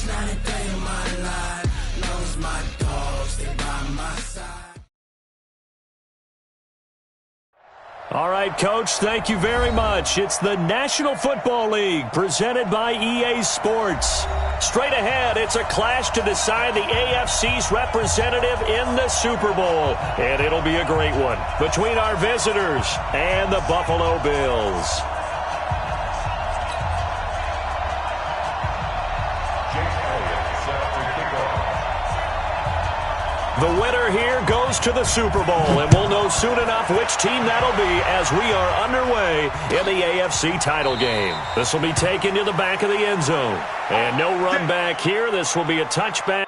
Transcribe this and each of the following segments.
Not a day in my life, knows my dogs, they by my side. All right, Coach, thank you very much. It's the National Football League presented by EA Sports. Straight ahead, it's a clash to decide the AFC's representative in the Super Bowl. And it'll be a great one between our visitors and the Buffalo Bills. The winner here goes to the Super Bowl, and we'll know soon enough which team that'll be as we are underway in the AFC title game. This will be taken to the back of the end zone. And no run back here. This will be a touchback.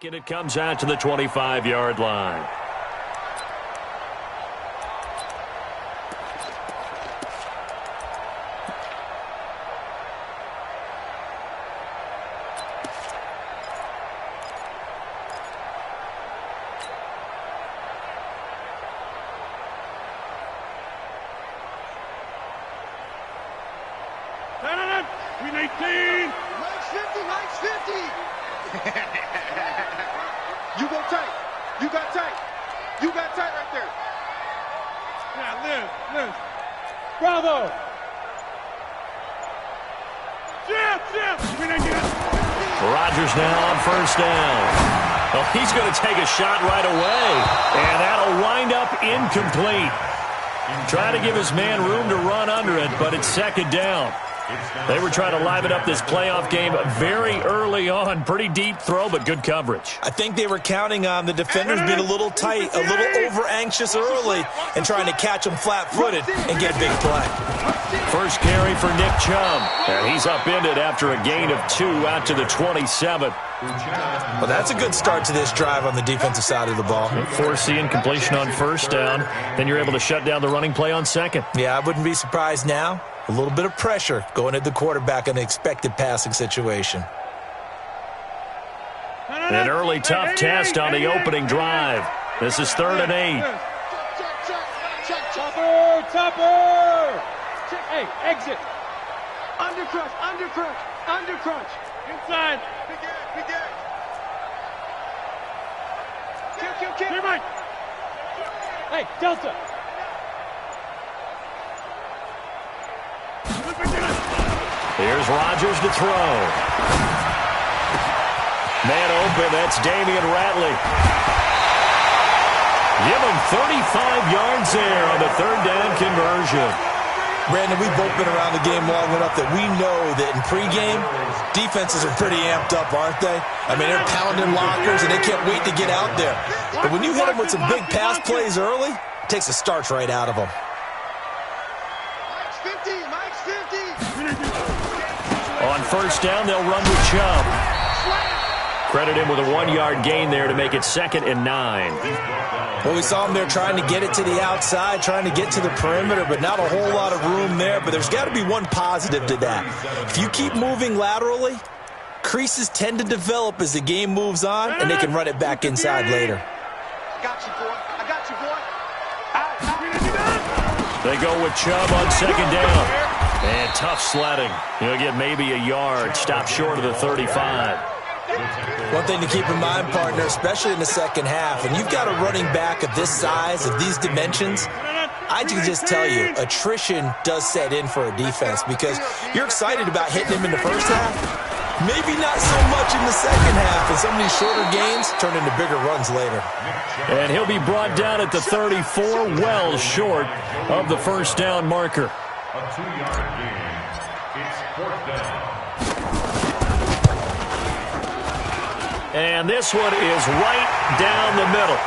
And it comes out to the 25-yard line. Win 18. Nice 50, nice 50. You go tight. You got tight. You got tight right there. Yeah, Liz. Bravo. Rodgers now on first down. Oh, he's going to take a shot right away. And that'll wind up incomplete. Trying to give his man room to run under it, but it's second down. They were trying to liven up this playoff game very early on. Pretty deep throw, but good coverage. I think they were counting on the defenders being a little tight, a little over-anxious early, and trying to catch them flat-footed and get a big play. First carry for Nick Chubb. And he's upended after a gain of 2 out to the 27. Well, that's a good start to this drive on the defensive side of the ball. Forcing completion on first down. Then you're able to shut down the running play on second. Yeah, I wouldn't be surprised now. A little bit of pressure going at the quarterback in the expected passing situation. An early tough test on the opening drive. This is 3rd and 8. Topper! Hey, exit. Undercrunch. Inside. Big edge. Kill. Hey, Delta. Here's Rodgers to throw. Man open, that's Damian Ratley. Give him 35 yards there on the 3rd down conversion. Brandon, we've both been around the game long enough that we know that in pregame, defenses are pretty amped up, aren't they? I mean, they're pounding lockers, and they can't wait to get out there. But when you hit them with some big pass plays early, it takes the starch right out of them. Mike's 50. On first down, they'll run with Chubb. Credit him with a 1-yard gain there to make it 2nd and 9. Well, we saw him there trying to get it to the outside, trying to get to the perimeter, but not a whole lot of room there. But there's got to be one positive to that. If you keep moving laterally, creases tend to develop as the game moves on, and they can run it back inside later. I got you, boy. They go with Chubb on 2nd down. And tough sledding. He'll get maybe a yard. Stop short of the 35. One thing to keep in mind, partner, especially in the second half, when you've got a running back of this size, of these dimensions, I can just tell you, attrition does set in for a defense because you're excited about hitting him in the first half. Maybe not so much in the second half, and some of these shorter gains turn into bigger runs later. And he'll be brought down at the 34, well short of the first down marker. A 2-yard gain. It's 4th down. And this one is right down the middle.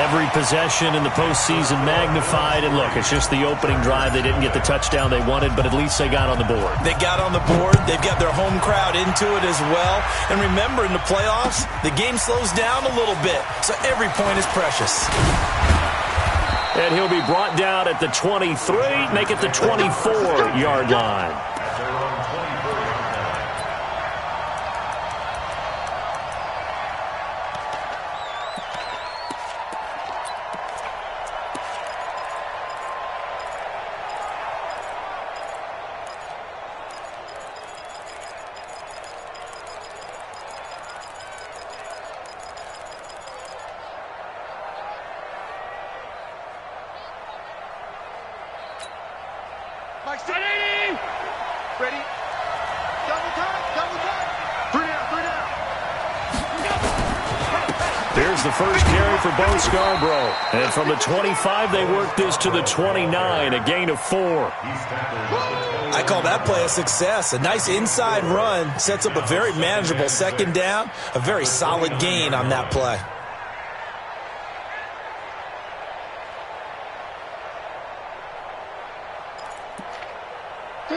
Every possession in the postseason magnified. And look, it's just the opening drive. They didn't get the touchdown they wanted, but at least they got on the board. They got on the board. They've got their home crowd into it as well. And remember, in the playoffs, the game slows down a little bit, so every point is precious. And he'll be brought down at the 23, make it the 24-yard line. Ready? Double time, double time. 3 down, 3 down. There's the first carry for Bo Scarborough. And from the 25, they work this to the 29, a gain of 4. I call that play a success. A nice inside run sets up a very manageable second down, a very solid gain on that play.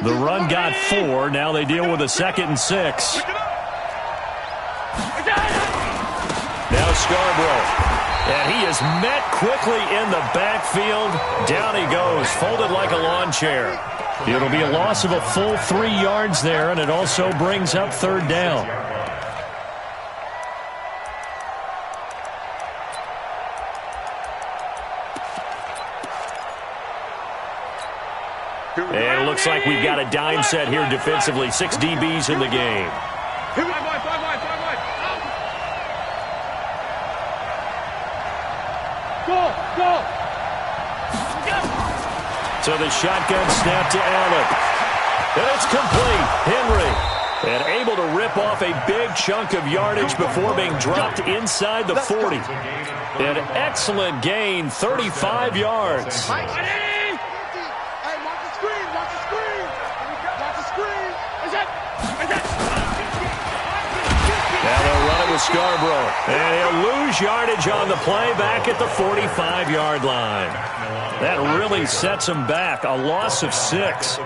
The run got 4. Now they deal with a 2nd and 6. Now Scarborough. And he is met quickly in the backfield. Down he goes, folded like a lawn chair. It'll be a loss of a full 3 yards there, and it also brings up 3rd down. And it looks like we've got a dime set here defensively. 6 DBs in the game. Go! So the shotgun snap to Allen. And it's complete. Henry. And able to rip off a big chunk of yardage before being dropped inside the 40. An excellent gain, 35 yards. Now they'll run it with Scarborough. And he'll lose yardage on the play back at the 45-yard line. That really sets him back. A loss of 6.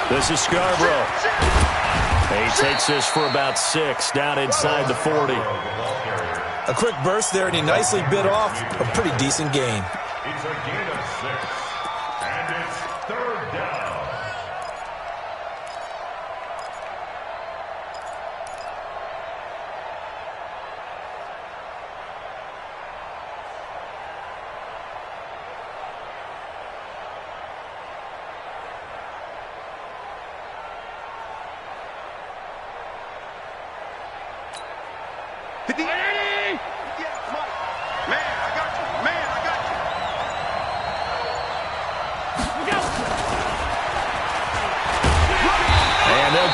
This is Scarborough. He takes this for about 6 down inside the 40. A quick burst there, and he nicely bit off a pretty decent gain. It's a gain of 6. And it's 3rd down.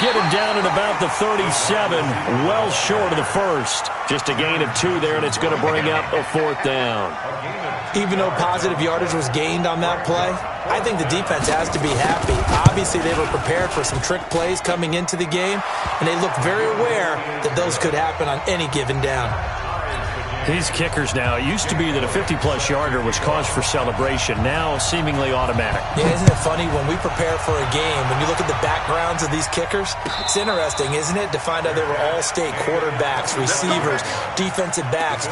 Get him down at about the 37, well short of the first. Just a gain of 2 there, and it's going to bring up a 4th down. Even though positive yardage was gained on that play, I think the defense has to be happy. Obviously, they were prepared for some trick plays coming into the game, and they looked very aware that those could happen on any given down. These kickers now, it used to be that a 50-plus yarder was cause for celebration. Now, seemingly automatic. Yeah, isn't it funny when we prepare for a game, when you look at the backgrounds of these kickers, it's interesting, isn't it, to find out they were all-state quarterbacks, receivers, defensive backs,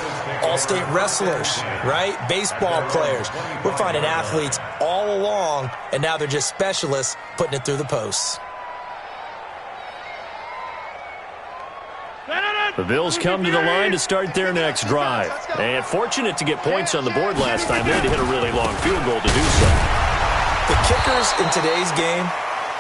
all-state wrestlers, right? Baseball players. We're finding athletes all along, and now they're just specialists putting it through the posts. The Bills come to the line to start their next drive. And fortunate to get points on the board last time. They had to hit a really long field goal to do so. The kickers in today's game,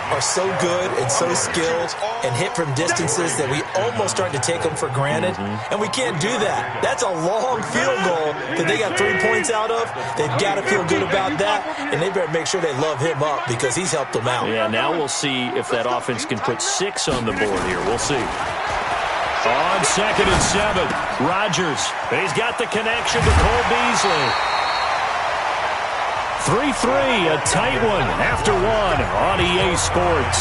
are so good and so skilled and hit from distances that we almost start to take them for granted, and we can't do that. That's a long field goal that they got 3 points out of. They've got to feel good about that, and they better make sure they love him up because he's helped them out. Yeah, now we'll see if that offense can put 6 on the board here. We'll see. On 2nd and 7, Rodgers. He's got the connection to Cole Beasley. 3-3, a tight one after 1 on EA Sports.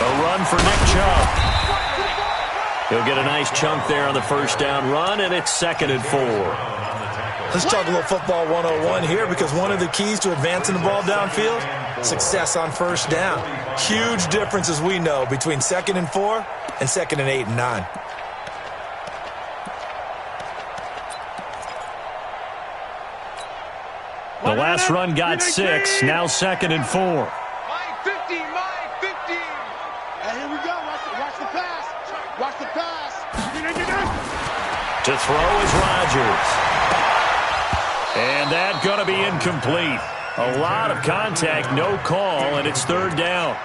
A run for Nick Chubb. He'll get a nice chunk there on the first down run, and it's 2nd and 4. Let's talk a little football 101 here, because one of the keys to advancing the ball downfield, success on first down. Huge difference, as we know, between 2nd and 4 and 2nd and 8 and 9. The last run got 6, now 2nd and 4. My 50, my 50. And here we go. Watch the pass. Watch the pass. To throw is Rodgers. And that going to be incomplete. A lot of contact, no call, and it's 3rd down.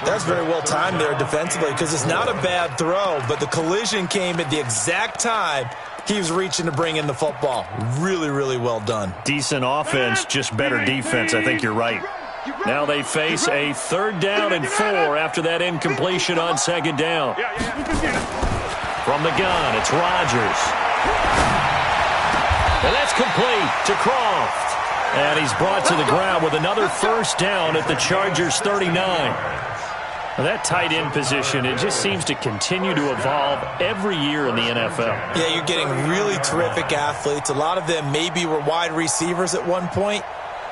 That's very well timed there defensively, because it's not a bad throw, but the collision came at the exact time he was reaching to bring in the football. Really, really well done. Decent offense, just better defense. I think you're right. Now they face a 3rd down and 4 after that incompletion on 2nd down. From the gun, it's Rodgers. And that's complete to Croft. And he's brought to the ground with another first down at the Chargers' 39. Now that tight end position, it just seems to continue to evolve every year in the NFL. Yeah, you're getting really terrific athletes. A lot of them maybe were wide receivers at one point.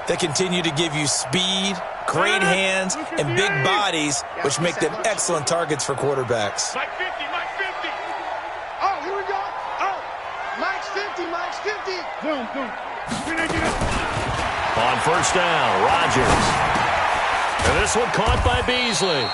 They continue to give you speed, great hands, and big bodies, which make them excellent targets for quarterbacks. Mike 50, Mike 50. Oh, here we go. Oh, Mike's 50, Mike's 50. Boom, boom. On first down, Rodgers. And this one caught by Beasley.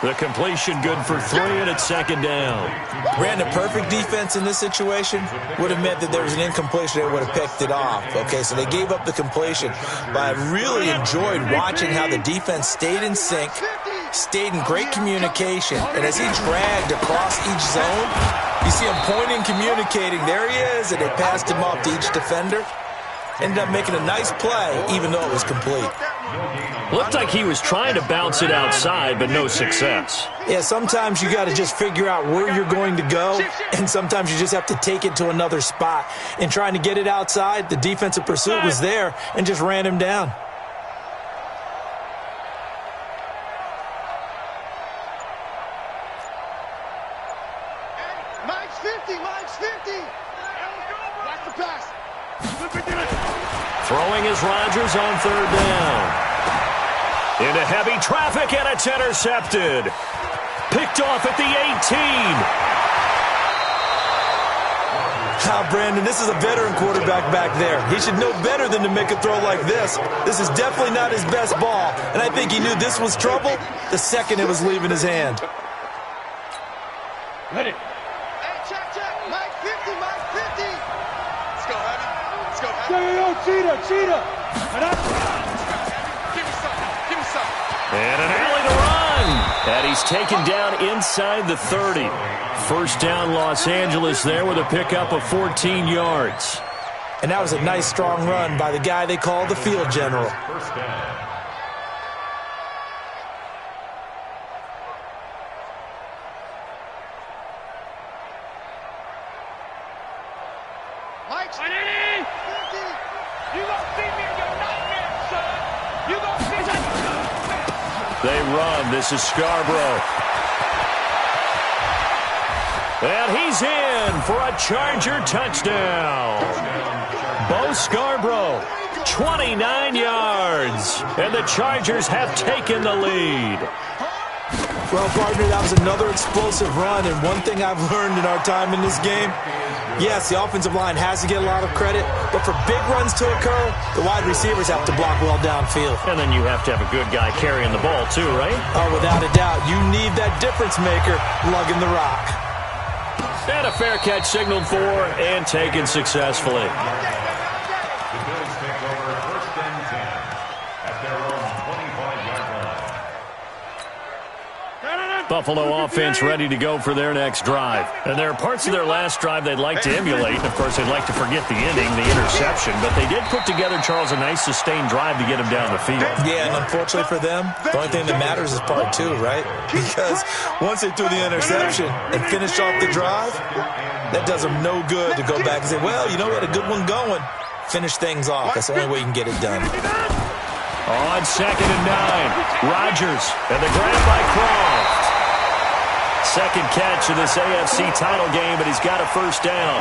The completion good for 3, and it's 2nd down. Brandon, perfect defense in this situation would have meant that there was an incompletion. They would have picked it off. Okay, so they gave up the completion. But I really enjoyed watching how the defense stayed in sync, stayed in great communication. And as he dragged across each zone, you see him pointing, communicating. There he is, and they passed him off to each defender. Ended up making a nice play, even though it was complete. Looked like he was trying to bounce it outside, but no success. Yeah, sometimes you got to just figure out where you're going to go, and sometimes you just have to take it to another spot. In trying to get it outside, the defensive pursuit was there and just ran him down. Mike's 50, Mike's 50. Watch the pass. Throwing is Rodgers on 3rd down. Into heavy traffic, and it's intercepted. Picked off at the 18. Brandon, this is a veteran quarterback back there. He should know better than to make a throw like this. This is definitely not his best ball, and I think he knew this was trouble the second it was leaving his hand. Let it. Hey, check. Mike 50, Mike 50. Let's go, Abby. Let's go, Abby. Yo, cheetah. Give me some. And an alley to run. And he's taken down inside the 30. First down, Los Angeles there with a pickup of 14 yards. And that was a nice, strong run by the guy they call the field general. First down. Mike's 50. You gonna see me in your nightmare, son. You gonna see me. They run. This is Scarborough. And he's in for a Charger touchdown. Bo Scarborough, 29 yards. And the Chargers have taken the lead. Well, partner, that was another explosive run, and one thing I've learned in our time in this game, yes, the offensive line has to get a lot of credit, but for big runs to occur, the wide receivers have to block well downfield. And then you have to have a good guy carrying the ball too, right? Oh, without a doubt. You need that difference maker lugging the rock. And a fair catch signaled for and taken successfully. Buffalo offense ready to go for their next drive. And there are parts of their last drive they'd like to emulate. Of course, they'd like to forget the ending, the interception. But they did put together, Charles, a nice sustained drive to get him down the field. Yeah, and unfortunately for them, the only thing that matters is part two, right? Because once they threw the interception and finished off the drive, that does them no good to go back and say, well, you know, we had a good one going. Finish things off. That's the only way you can get it done. On 2nd and 9, Rodgers and the grab by Croft. Second catch of this AFC title game, and he's got a first down.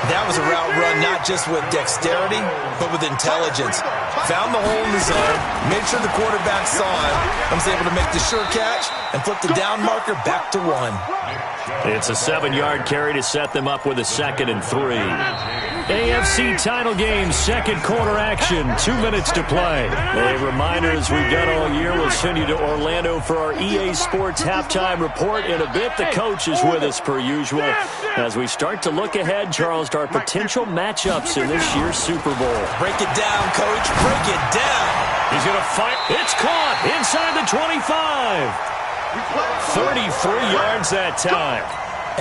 That was a route run not just with dexterity, but with intelligence. Found the hole in the zone, made sure the quarterback saw him, and was able to make the sure catch and flip the down marker back to 1. It's a 7-yard carry to set them up with a 2nd and 3. AFC title game, second quarter action, 2 minutes to play. A reminder, as we've done all year, we'll send you to Orlando for our EA Sports halftime report. In a bit, the coach is with us per usual. As we start to look ahead, Charles, to our potential matchups in this year's Super Bowl. Break it down, coach. Break it down. He's going to fight. It's caught inside the 25. 33 yards that time.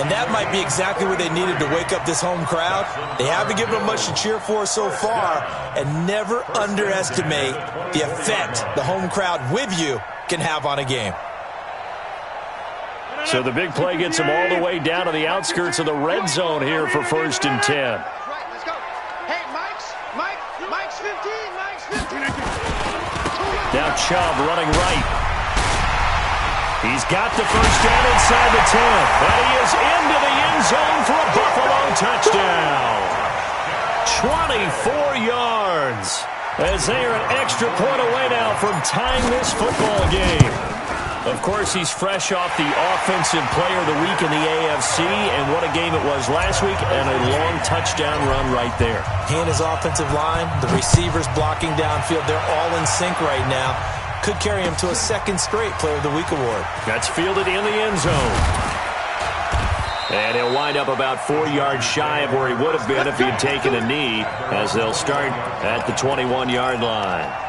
And that might be exactly what they needed to wake up this home crowd. They haven't given them much to cheer for so far, and never underestimate the effect the home crowd with you can have on a game. So the big play gets them all the way down to the outskirts of the red zone here for 1st and 10. Let's go. Hey, Mike's 15. Now Chubb running right. He's got the first down inside the 10. And he is into the end zone for a Buffalo touchdown. 24 yards. As they are an extra point away now from tying this football game. Of course, he's fresh off the Offensive Player of the Week in the AFC. And what a game it was last week. And a long touchdown run right there. He and his offensive line, the receivers blocking downfield, they're all in sync right now. Could carry him to a second straight Player of the Week award. That's fielded in the end zone. And he'll wind up about 4 yards shy of where he would have been if he had taken a knee, as they'll start at the 21-yard line.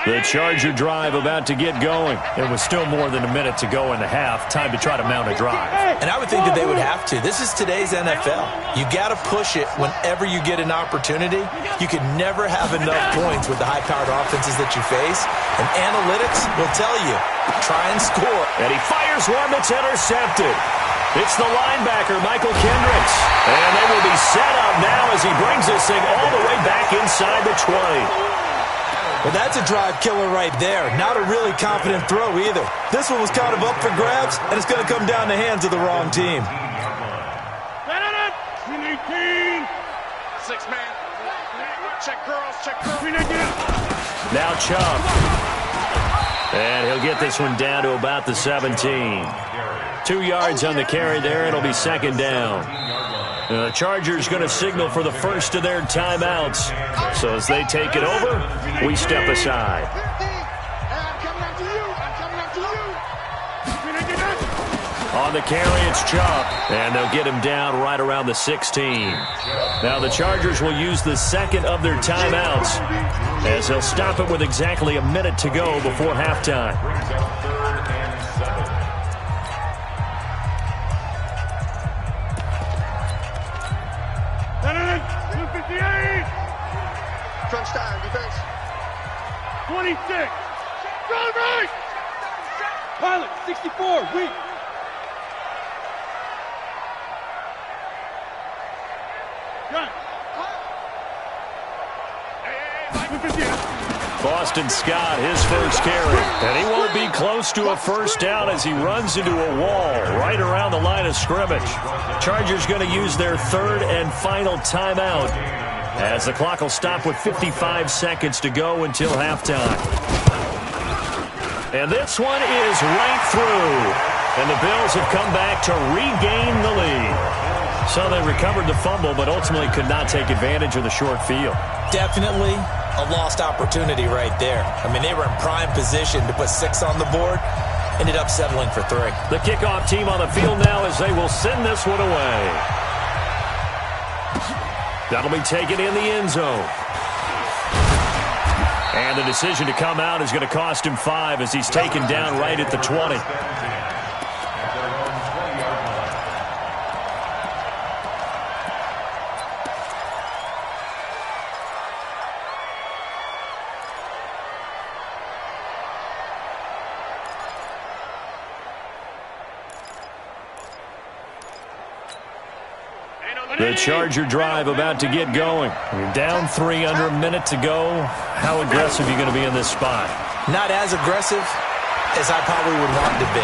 The Charger drive about to get going. There was still more than a minute to go in the half. Time to try to mount a drive. And I would think that they would have to. This is today's NFL. You got to push it whenever you get an opportunity. You can never have enough points with the high-powered offenses that you face. And analytics will tell you, try and score. And he fires one that's intercepted. It's the linebacker, Michael Kendricks. And they will be set up now as he brings this thing all the way back inside the 20. Well, that's a drive killer right there. Not a really confident throw either. This one was kind of up for grabs, and it's going to come down the hands of the wrong team. 18. 6-man. Check girls. Now Chubb. And he'll get this one down to about the 17. 2 yards on the carry there. It'll be 2nd down. The Chargers going to signal for the first of their timeouts. So as they take it over, we step aside. On the carry, it's Chubb. And they'll get him down right around the 16. Now the Chargers will use the second of their timeouts, as they'll stop it with exactly a minute to go before halftime. Crunch time, defense. 26. Run right. Pilot, 64, weak. Run. Boston Scott, his first carry. And he won't be close to a first down as he runs into a wall right around the line of scrimmage. Chargers going to use their third and final timeout, as the clock will stop with 55 seconds to go until halftime. And this one is right through. And the Bills have come back to regain the lead. So they recovered the fumble, but ultimately could not take advantage of the short field. Definitely a lost opportunity right there. I mean, they were in prime position to put 6 on the board. Ended up settling for 3. The kickoff team on the field now as they will send this one away. That'll be taken in the end zone. And the decision to come out is going to cost him 5 as he's taken down right at the 20. The Charger drive about to get going. You're down 3 under a minute to go. How aggressive are you going to be in this spot? Not as aggressive as I probably would want to be.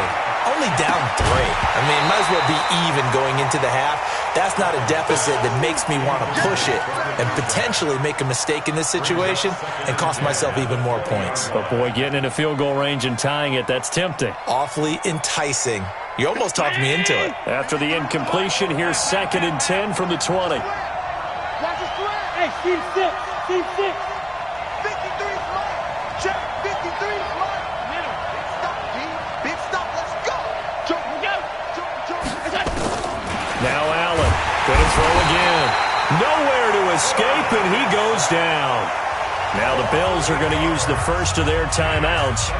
Only down 3. I mean, might as well be even going into the half. That's not a deficit that makes me want to push it and potentially make a mistake in this situation and cost myself even more points. But boy, getting in a field goal range and tying it, that's tempting. Awfully enticing. You almost talked me into it. After the incompletion, here's 2nd and 10 from the 20. Hey, team 6. Team 6. 53 smart. Check. 53 smart. Middle. Big stop, G. Big stop. Let's go. Now Allen. Gonna throw again. Nowhere to escape, and he goes down. Now the Bills are going to use the first of their timeouts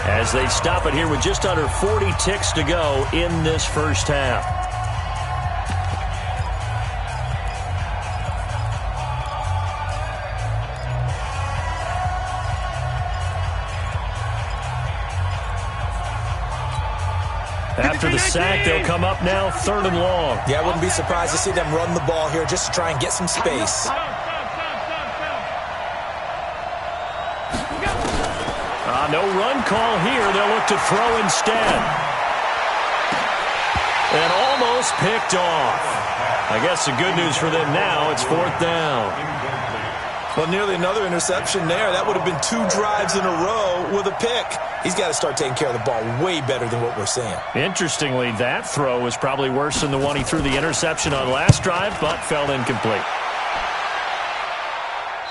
as they stop it here with just under 40 ticks to go in this first half. After the sack, they'll come up now 3rd and long. Yeah, I wouldn't be surprised to see them run the ball here just to try and get some space. No run call here. They'll look to throw instead. And almost picked off. I guess the good news for them now, it's 4th down. Well, nearly another interception there. That would have been 2 drives in a row with a pick. He's got to start taking care of the ball way better than what we're seeing. Interestingly, that throw was probably worse than the one he threw the interception on last drive, but fell incomplete.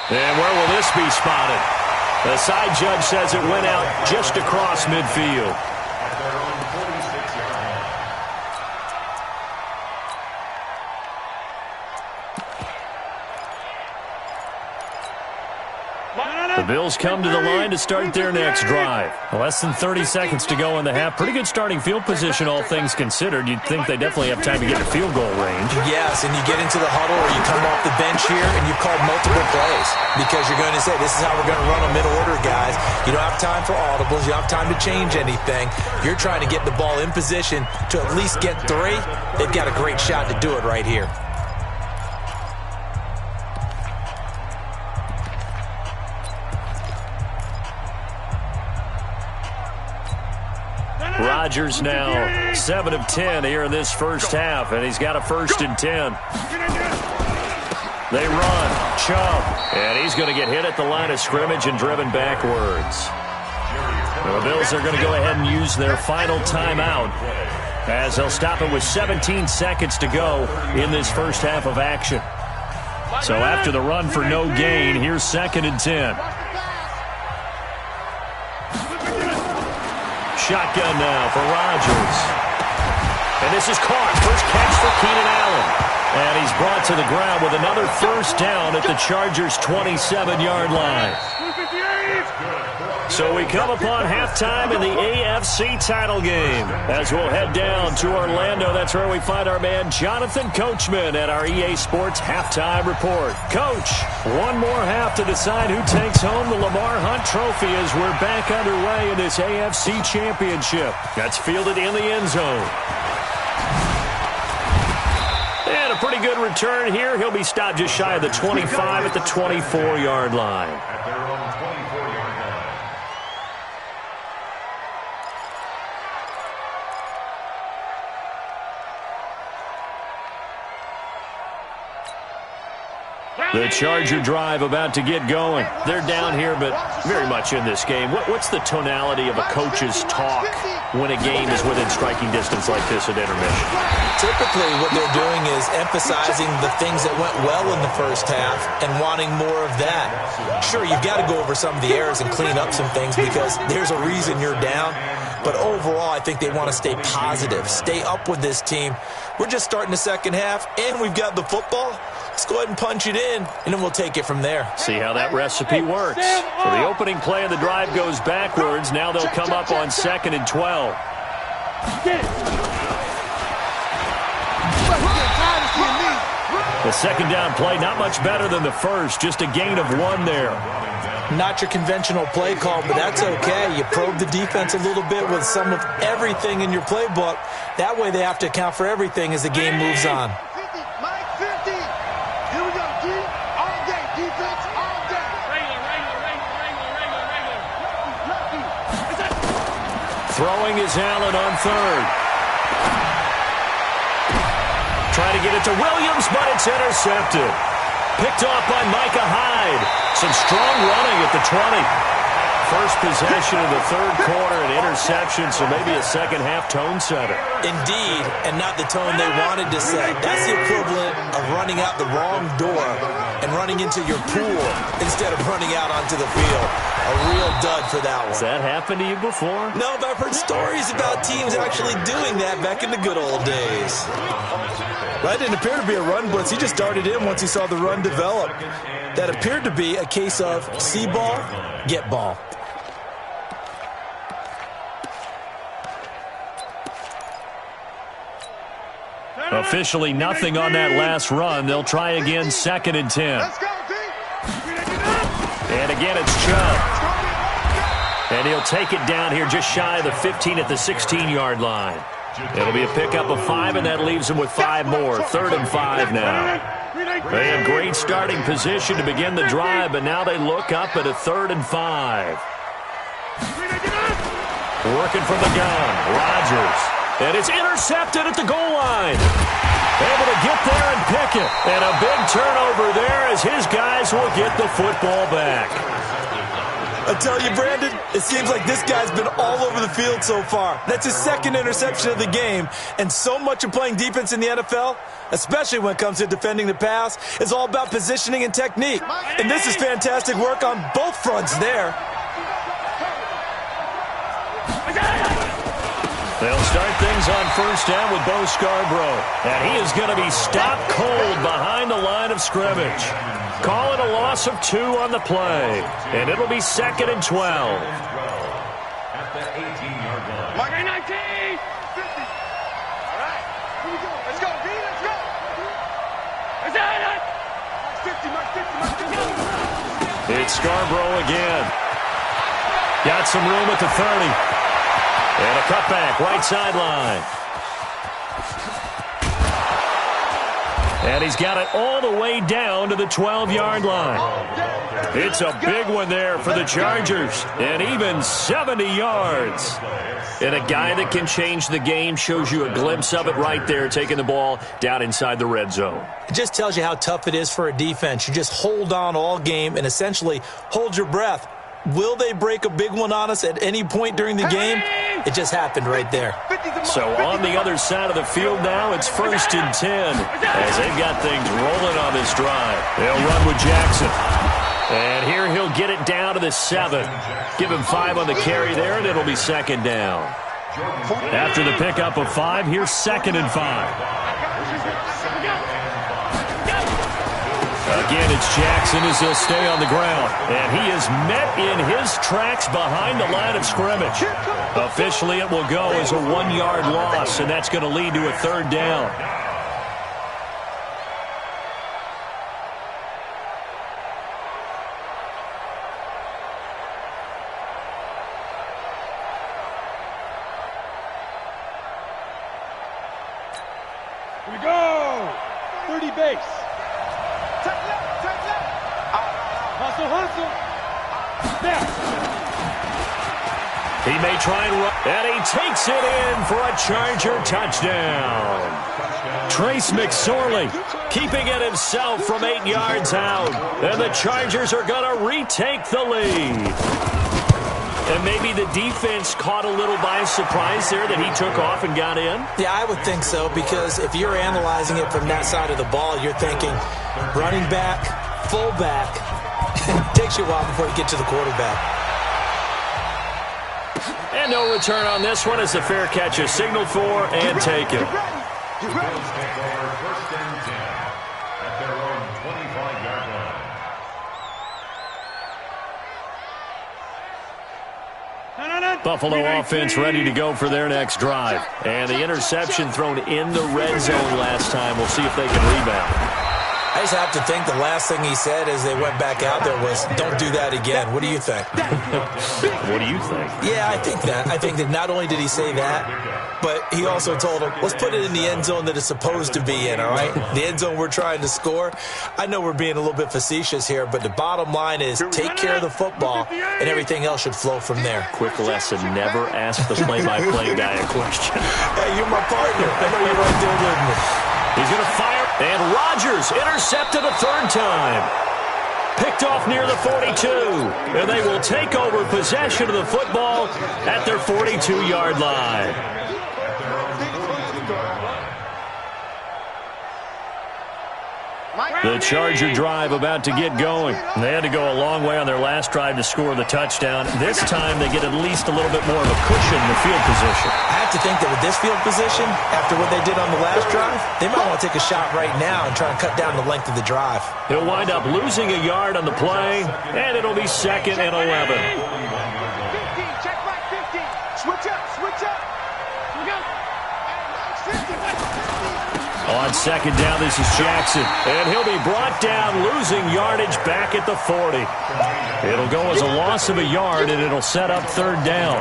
And where will this be spotted? The side judge says it went out just across midfield. The Bills come to the line to start their next drive. Less than 30 seconds to go in the half. Pretty good starting field position, all things considered. You'd think they definitely have time to get to field goal range. Yes, and you get into the huddle or you come off the bench here and you call multiple plays because you're going to say, this is how we're going to run a middle order, guys. You don't have time for audibles. You don't have time to change anything. You're trying to get the ball in position to at least get 3. They've got a great shot to do it right here. Rodgers now 7 of 10 here in this first half, and he's got a 1st and 10. They run. Chubb. And he's going to get hit at the line of scrimmage and driven backwards. The Bills are going to go ahead and use their final timeout as they'll stop it with 17 seconds to go in this first half of action. So after the run for no gain, here's 2nd and 10. Shotgun now for Rodgers. And this is caught. First catch for Keenan Allen. And he's brought to the ground with another 1st down at the Chargers' 27-yard line. So we come upon halftime in the AFC title game as we'll head down to Orlando. That's where we find our man Jonathan Coachman at our EA Sports Halftime Report. Coach, one more half to decide who takes home the Lamar Hunt Trophy as we're back underway in this AFC Championship. That's fielded in the end zone. And a pretty good return here. He'll be stopped just shy of the 25 at the 24-yard line. The Charger drive about to get going. They're down here, but very much in this game. What's the tonality of a coach's talk when a game is within striking distance like this at intermission? Typically, what they're doing is emphasizing the things that went well in the first half and wanting more of that. Sure, you've got to go over some of the errors and clean up some things because there's a reason you're down. But overall, I think they want to stay positive, stay up with this team. We're just starting the second half, and we've got the football. works, go ahead and punch it in, and then we'll take it from there. See how that recipe works. So the opening play of the drive goes backwards. Now they'll come up on 2nd and 12. The second down play, not much better than the first, just a gain of 1 there. Not your conventional play call, but that's okay. You probe the defense a little bit with some of everything in your playbook. That way they have to account for everything as the game moves on. Mike 50. Here we go, D. All day. Defense all day. Throwing is Allen on 3rd. Trying to get it to Williams, but it's intercepted. Picked off by Micah Hyde. Some strong running at the 20. First possession of the 3rd quarter, an interception, so maybe a second-half tone setter. Indeed, and not the tone they wanted to set. That's the equivalent of running out the wrong door and running into your pool instead of running out onto the field. A real dud for that one. Has that happened to you before? No, but I've heard stories about teams actually doing that back in the good old days. That didn't appear to be a run blitz. He just darted in once he saw the run develop. That appeared to be a case of see ball, get ball. Officially nothing on that last run. They'll try again, 2nd and 10. Let's go, D. And again, it's Chubb. And he'll take it down here just shy of the 15 at the 16-yard line. It'll be a pickup of 5, and that leaves them with 5 more. 3rd and 5 now. They had great starting position to begin the drive, but now they look up at a 3rd and 5. Working from the gun, Rodgers. And it's intercepted at the goal line. Able to get there and pick it. And a big turnover there as his guys will get the football back. I tell you, Brandon, it seems like this guy's been all over the field so far. That's his 2nd interception of the game. And so much of playing defense in the NFL, especially when it comes to defending the pass, is all about positioning and technique. And this is fantastic work on both fronts there. They'll start things on 1st down with Bo Scarborough. And he is going to be stopped cold behind the line of scrimmage. Call it a loss of 2 on the play. And it'll be 2nd and 12. At the 18-yard line. Mike 19. 50. All right. Here we go. Let's go, D. Let's go. Let's go. Mike 50. Mike 50. It's Scarborough again. Got some room at the 30. And a cutback, right sideline. And he's got it all the way down to the 12-yard line. It's a big one there for the Chargers. And even 70 yards. And a guy that can change the game, shows you a glimpse of it right there, taking the ball down inside the red zone. It just tells you how tough it is for a defense. You just hold on all game and essentially hold your breath. Will they break a big one on us at any point during the game? It just happened right there. So on the other side of the field now, it's 1st and 10 as they've got things rolling on this drive. They'll run with Jackson. And here he'll get it down to the 7. Give him 5 on the carry there, and it'll be 2nd down. After the pickup of 5, here's 2nd and 5. Again, it's Jackson as he'll stay on the ground. And he is met in his tracks behind the line of scrimmage. Officially, it will go as a 1-yard loss, and that's going to lead to a 3rd down. Here we go. 30 base. Take left. Hustle. There. He may try and run, and he takes it in for a Charger touchdown. Trace McSorley keeping it himself from 8 yards out. And the Chargers are going to retake the lead. And maybe the defense caught a little by surprise there that he took off and got in? Yeah, I would think so, because if you're analyzing it from that side of the ball, you're thinking running back, fullback. It takes you a while before you get to the quarterback. And no return on this one as the fair catch is signaled for and taken. First and 10 at their own Buffalo offense ready to go for their next drive. And the interception thrown in the red zone last time. We'll see if they can rebound. I just have to think the last thing he said as they went back out there was, don't do that again. What do you think? What do you think? Yeah, I think that. I think that not only did he say that, but he also told him, let's put it in the end zone that it's supposed to be in, all right? The end zone we're trying to score. I know we're being a little bit facetious here, but the bottom line is take care of the football, and everything else should flow from there. Quick lesson, never ask the play-by-play guy a question. Hey, you're my partner. I know you're right there with me. He's going to fire, and Rodgers intercepted a third time. Picked off near the 42, and they will take over possession of the football at their 42-yard line. The Charger drive about to get going. They had to go a long way on their last drive to score the touchdown. This time they get at least a little bit more of a cushion in the field position. I have to think that with this field position, after what they did on the last drive, they might want to take a shot right now and try and cut down the length of the drive. He'll wind up losing a yard on the play, and it'll be 2nd and 11. 15, check back 15. Switch up, switch up. Here we go. On second down, this is Jackson, and he'll be brought down, losing yardage back at the 40. It'll go as a loss of a yard, and it'll set up 3rd down.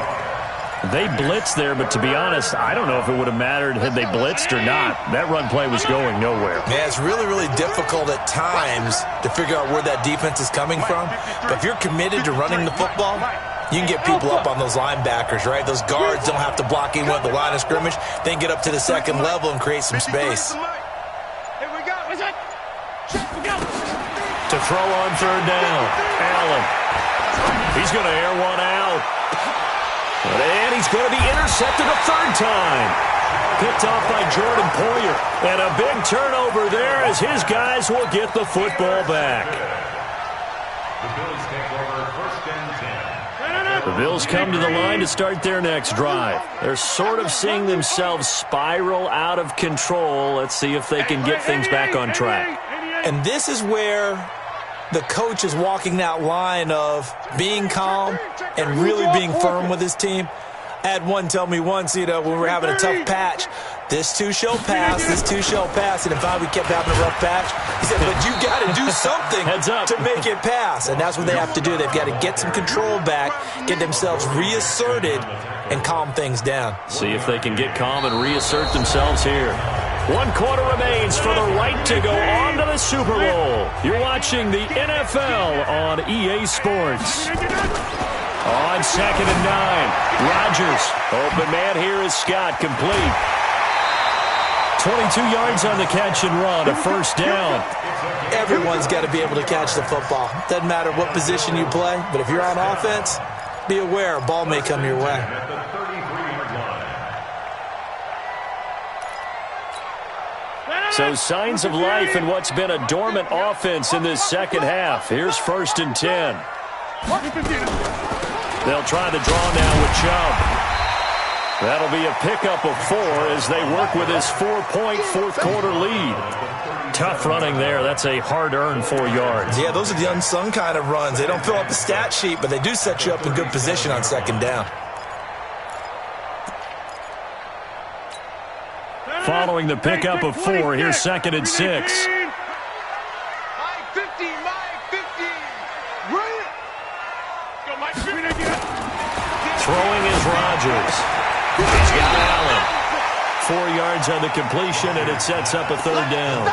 They blitzed there, but to be honest, I don't know if it would have mattered had they blitzed or not. That run play was going nowhere. Yeah, it's really, really difficult at times to figure out where that defense is coming from. But if you're committed to running the football, you can get people up on those linebackers, right? Those guards don't have to block anyone at the line of scrimmage. They can get up to the second level and create some space. Here we go. To throw on 3rd down, Allen. He's going to air one out. And he's going to be intercepted a 3rd time. Picked off by Jordan Poyer. And a big turnover there as his guys will get the football back. The Bills take over 1st and 10. The Bills come to the line to start their next drive. They're sort of seeing themselves spiral out of control. Let's see if they can get things back on track. And this is where the coach is walking that line of being calm and really being firm with his team. I had one tell me once, when we were having a tough patch, this too shall pass, this too shall pass. And if we kept having a rough patch, he said, but you got to do something to make it pass. And that's what they have to do. They've got to get some control back, get themselves reasserted, and calm things down. See if they can get calm and reassert themselves here. 1 quarter remains for the right to go on to the Super Bowl. You're watching the NFL on EA Sports. On 2nd and 9, Rodgers. Open man here is Scott, complete. 22 yards on the catch and run, a 1st down. Everyone's got to be able to catch the football. Doesn't matter what position you play, but if you're on offense, be aware a ball may come your way. So signs of life in what's been a dormant offense in this second half. Here's 1st and 10. They'll try the draw now with Chubb. That'll be a pickup of 4 as they work with his 4-point 4th quarter lead. Tough running there. That's a hard-earned 4 yards. Yeah, those are the unsung kind of runs. They don't fill up the stat sheet, but they do set you up in good position on 2nd down. Following the pickup of 4, here's 2nd and 6. My 50, my 50. Run it. Throwing is Rodgers. He's got Allen. 4 yards on the completion, and it sets up a 3rd down.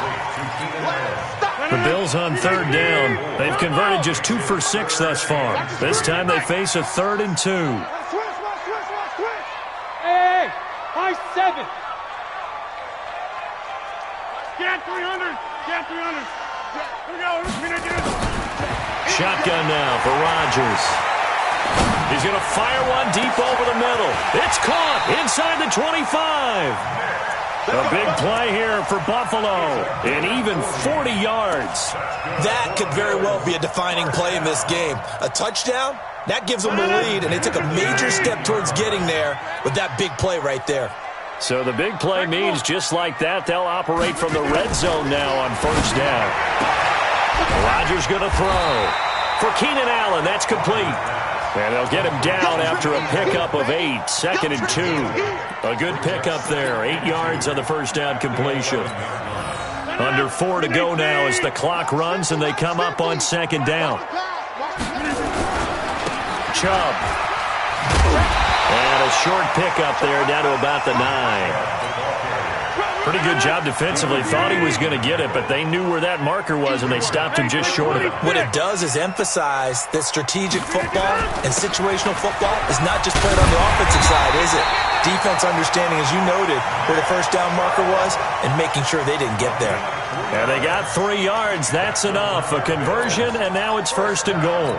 The Bills on 3rd down. They've converted just 2 for 6 thus far. This time they face a 3rd and 2. Hey, high 7. Get 300. Get 300. Here we go. Shotgun now for Rodgers. He's going to fire one deep over the middle. It's caught inside the 25. A big play here for Buffalo, and even 40 yards. That could very well be a defining play in this game. A touchdown, that gives them the lead, and they took a major step towards getting there with that big play right there. So the big play means just like that, they'll operate from the red zone now on 1st down. Rodgers going to throw. For Keenan Allen, that's complete. And they'll get him down after a pickup of 8, 2nd and 2. A good pickup there, 8 yards on the first down completion. Under 4 to go now as the clock runs and they come up on 2nd down. Chubb. And a short pickup there down to about the 9. Pretty good job defensively. Thought he was going to get it, but they knew where that marker was, and they stopped him just short of it. What it does is emphasize that strategic football and situational football is not just played on the offensive side, is it? Defense understanding, as you noted, where the first down marker was and making sure they didn't get there. And they got 3 yards. That's enough. A conversion, and now it's 1st and goal.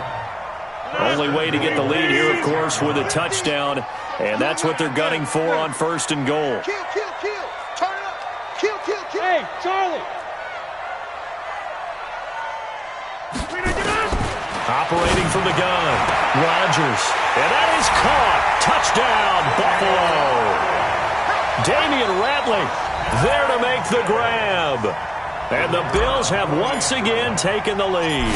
Only way to get the lead here, of course, with a touchdown, and that's what they're gunning for on 1st and goal. Kill. Turn it up. Kill. Hey, Charlie. Operating from the gun, Rodgers. And that is caught. Touchdown, Buffalo. Damian Ratley there to make the grab. And the Bills have once again taken the lead.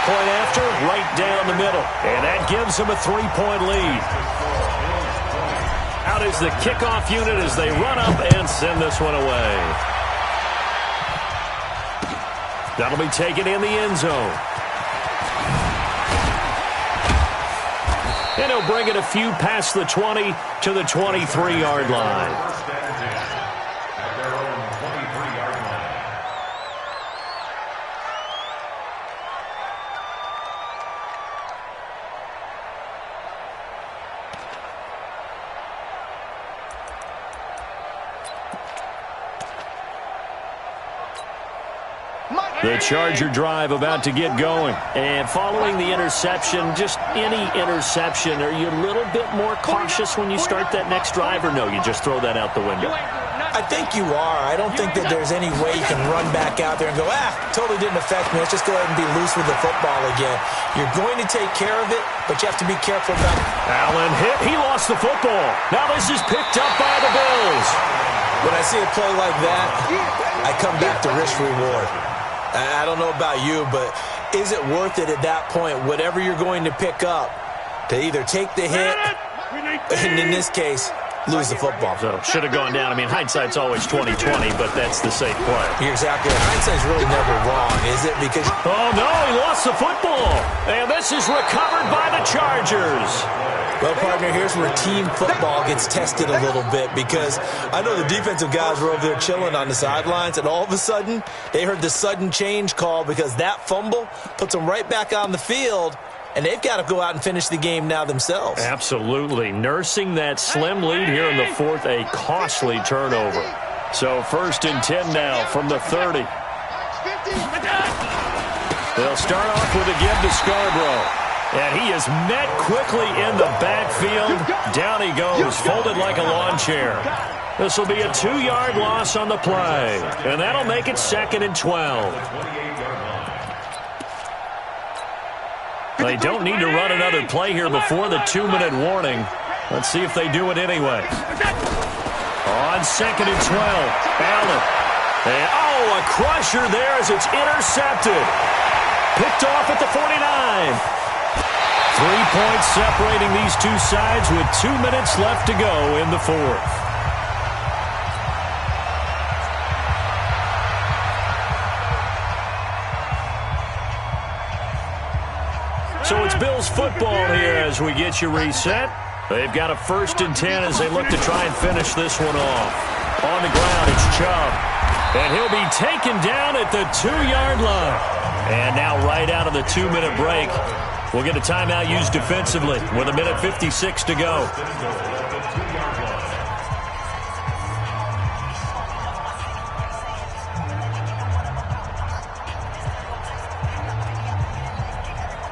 Point after, right down the middle. And that gives them a 3-point lead. Out is the kickoff unit as they run up and send this one away. That'll be taken in the end zone. And he'll bring it a few past the 20 to the 23-yard line. The Charger drive about to get going. And following the interception, just any interception, are you a little bit more cautious when you start that next drive, or no, you just throw that out the window? I think you are. I don't think that there's any way you can run back out there and go, totally didn't affect me. Let's just go ahead and be loose with the football again. You're going to take care of it, but you have to be careful about it. Allen hit. He lost the football. Now this is picked up by the Bills. When I see a play like that, I come back to risk-reward. I don't know about you, but is it worth it at that point, whatever you're going to pick up, to either take the hit, and in this case, lose the football? So, should have gone down. I mean, hindsight's always 20/20, but that's the safe play. You're exactly right. Hindsight's really never wrong, is it? Because oh, no, he lost the football. And this is recovered by the Chargers. Well, partner, here's where team football gets tested a little bit, because I know the defensive guys were over there chilling on the sidelines, and all of a sudden, they heard the sudden change call because that fumble puts them right back on the field, and they've got to go out and finish the game now themselves. Absolutely. Nursing that slim lead here in the 4th, a costly turnover. So 1st and 10 now from the 30. They'll start off with a give to Scarborough. And he is met quickly in the backfield. Down he goes, folded like a lawn chair. This will be a 2-yard loss on the play. And that'll make it 2nd and 12. They don't need to run another play here before the 2-minute warning. Let's see if they do it anyway. On 2nd and 12, Allen. And, a crusher there as it's intercepted. Picked off at the 49. 3 points separating these two sides with 2 minutes left to go in the 4th. So it's Bills football here as we get you reset. They've got a 1st and 10 as they look to try and finish this one off. On the ground, it's Chubb. And he'll be taken down at the 2-yard line. And now right out of the 2-minute break, we'll get a timeout used defensively with 1:56 to go.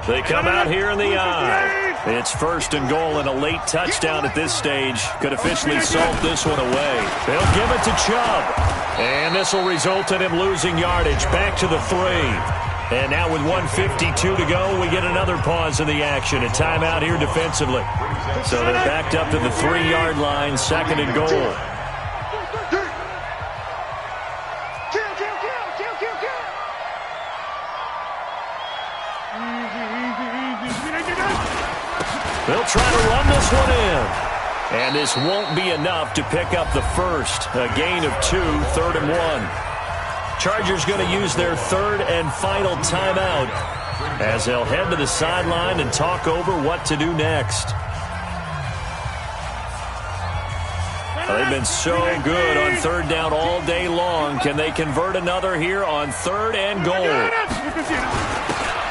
They come out here in the eye. It's 1st and goal, and a late touchdown at this stage could officially salt this one away. They'll give it to Chubb. And this will result in him losing yardage back to the 3. And now with 1:52 to go, we get another pause in the action. A timeout here defensively. So they're backed up to the 3-yard line, 2nd and goal. one in. And this won't be enough to pick up the first. A gain of 2, 3rd and 1. Chargers going to use their third and final timeout as they'll head to the sideline and talk over what to do next. They've been so good on 3rd down all day long. Can they convert another here on 3rd and goal?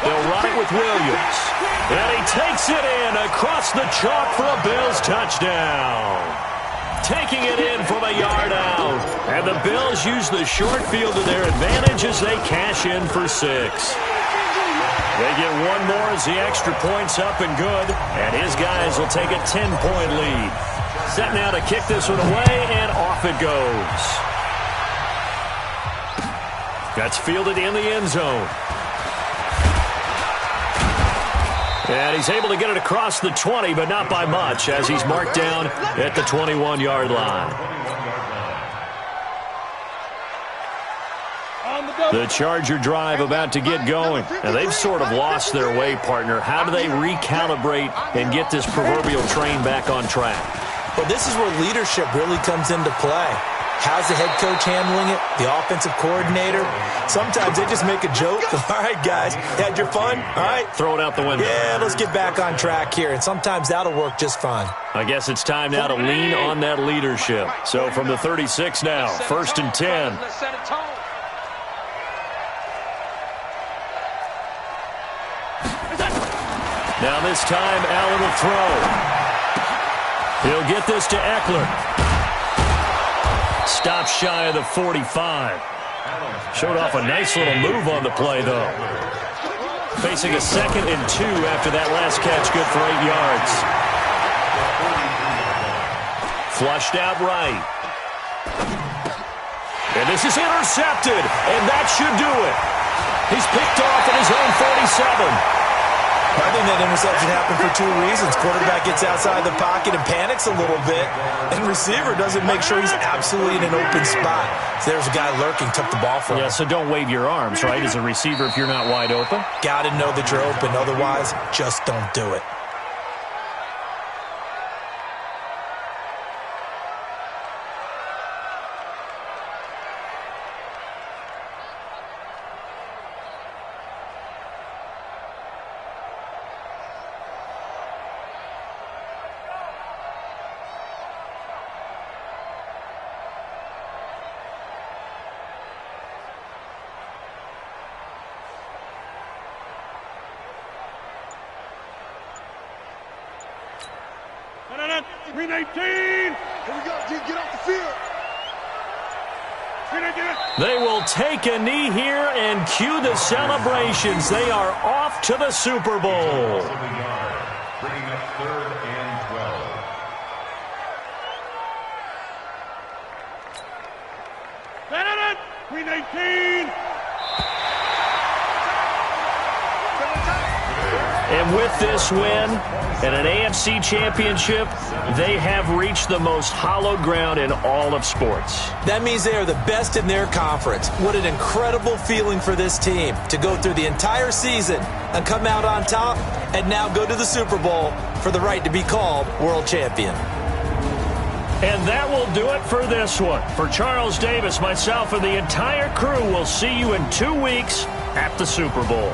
They'll run it with Williams. And he takes it in across the chalk for a Bills touchdown. Taking it in from a yard out. And the Bills use the short field to their advantage as they cash in for 6. They get one more as the extra point's up and good. And his guys will take a 10-point lead. Set now to kick this one away, and off it goes. That's fielded in the end zone. And he's able to get it across the 20, but not by much, as he's marked down at the 21-yard line. The Charger drive about to get going. And they've sort of lost their way, partner. How do they recalibrate and get this proverbial train back on track? Well, this is where leadership really comes into play. How's the head coach handling it? The offensive coordinator? Sometimes they just make a joke. All right, guys, had your fun? All right. Throw it out the window. Yeah, let's get back on track here. And sometimes that'll work just fine. I guess it's time now to lean on that leadership. So from the 36 now, 1st and 10. Now this time, Allen will throw. He'll get this to Eckler. Stop shy of the 45. Showed off a nice little move on the play, though. Facing a 2nd and 2 after that last catch, good for 8 yards. Flushed out right. And this is intercepted, and that should do it. He's picked off at his own 47. I think that interception happened for 2 reasons. Quarterback gets outside the pocket and panics a little bit, and receiver doesn't make sure he's absolutely in an open spot. So there's a guy lurking, took the ball from him. Yeah, so don't wave your arms, right, as a receiver if you're not wide open? Got to know that you're open. Otherwise, just don't do it. Green 18. Here we go. Get off the field. They will take a knee here and cue the celebrations. They are off to the Super Bowl. Bringing up 3rd and 12. Green 18. And with this win and an AFC championship, they have reached the most hallowed ground in all of sports. That means they are the best in their conference. What an incredible feeling for this team to go through the entire season and come out on top and now go to the Super Bowl for the right to be called world champion. And that will do it for this one. For Charles Davis, myself, and the entire crew, we'll see you in 2 weeks at the Super Bowl.